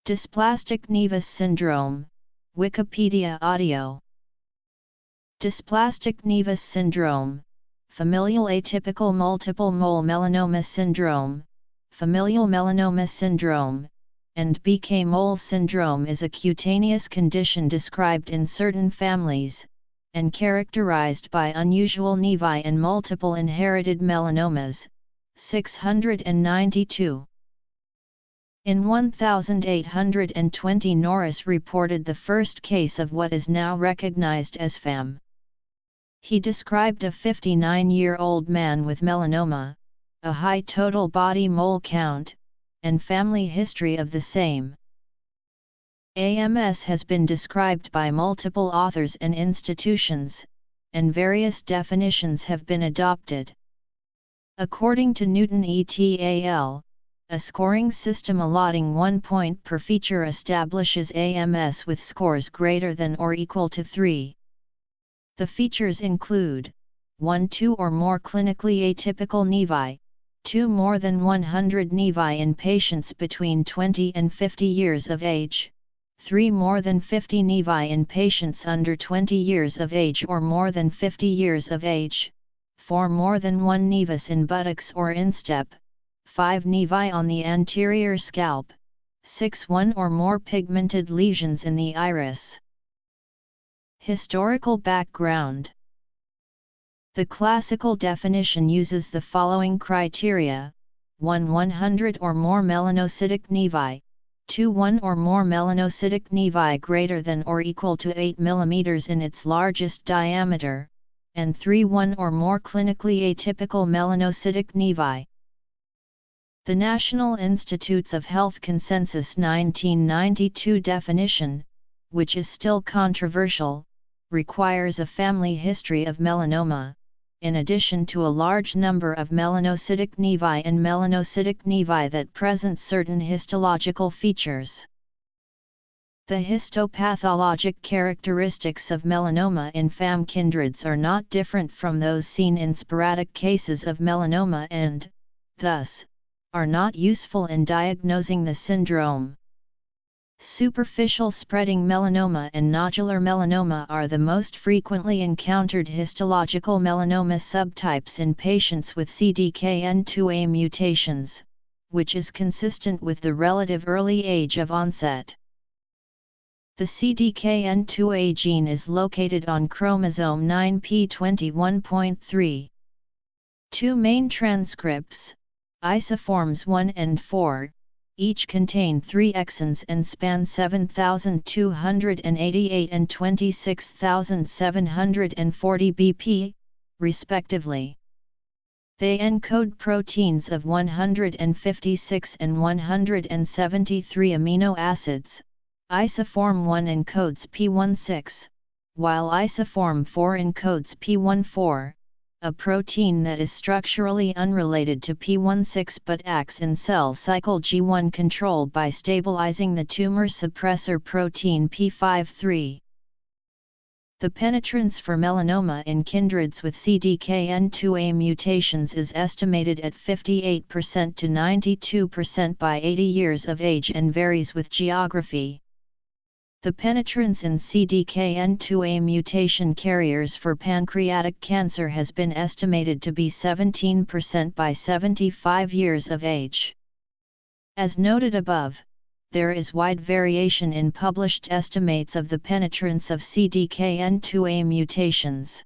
Dysplastic nevus syndrome, Wikipedia audio. Dysplastic nevus syndrome, familial atypical multiple mole melanoma syndrome, familial melanoma syndrome, and BK mole syndrome is a cutaneous condition described in certain families, and characterized by unusual nevi and multiple inherited melanomas. 692. In 1820, Norris reported the first case of what is now recognized as FAM. He described a 59-year-old man with melanoma, a high total body mole count, and family history of the same. AMS has been described by multiple authors and institutions, and various definitions have been adopted. According to Newton et al., a scoring system allotting 1 point per feature establishes AMS with scores greater than or equal to 3. The features include 1. 2 or more clinically atypical nevi, 2 more than 100 nevi in patients between 20 and 50 years of age, 3 more than 50 nevi in patients under 20 years of age or more than 50 years of age, 4 more than 1 nevus in buttocks or instep, 5 nevi on the anterior scalp, 6 1 or more pigmented lesions in the iris. Historical background. The classical definition uses the following criteria: 1 100 or more melanocytic nevi, 2 1 or more melanocytic nevi greater than or equal to 8 mm in its largest diameter, and 3 1 or more clinically atypical melanocytic nevi. The National Institutes of Health Consensus 1992 definition, which is still controversial, requires a family history of melanoma, in addition to a large number of melanocytic nevi and melanocytic nevi that present certain histological features. The histopathologic characteristics of melanoma in FAM kindreds are not different from those seen in sporadic cases of melanoma and, thus, are not useful in diagnosing the syndrome. Superficial spreading melanoma and nodular melanoma are the most frequently encountered histological melanoma subtypes in patients with CDKN2A mutations, which is consistent with the relative early age of onset. The CDKN2A gene is located on chromosome 9p21.3. Two main transcripts, isoforms 1 and 4, each contain 3 exons and span 7,288 and 26,740 bp, respectively. They encode proteins of 156 and 173 amino acids. Isoform 1 encodes P16, while isoform 4 encodes P14, a protein that is structurally unrelated to P16 but acts in cell cycle G1 control by stabilizing the tumor suppressor protein P53. The penetrance for melanoma in kindreds with CDKN2A mutations is estimated at 58% to 92% by 80 years of age and varies with geography. The penetrance in CDKN2A mutation carriers for pancreatic cancer has been estimated to be 17% by 75 years of age. As noted above, there is wide variation in published estimates of the penetrance of CDKN2A mutations.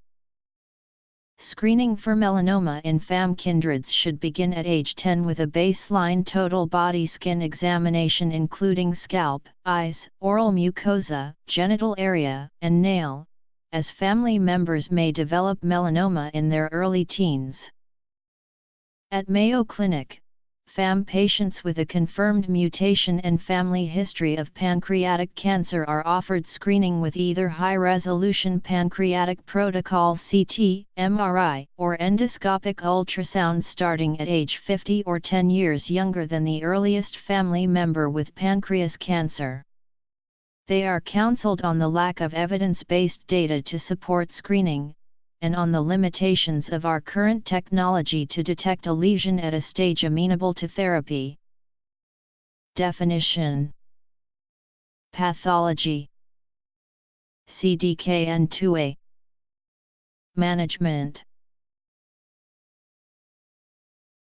Screening for melanoma in FAM kindreds should begin at age 10 with a baseline total body skin examination including scalp, eyes, oral mucosa, genital area, and nail, as family members may develop melanoma in their early teens. At Mayo Clinic, FAM patients with a confirmed mutation and family history of pancreatic cancer are offered screening with either high-resolution pancreatic protocol CT, MRI, or endoscopic ultrasound starting at age 50 or 10 years younger than the earliest family member with pancreas cancer. They are counseled on the lack of evidence-based data to support screening, and on the limitations of our current technology to detect a lesion at a stage amenable to therapy. Definition. Pathology. CDKN2A. Management.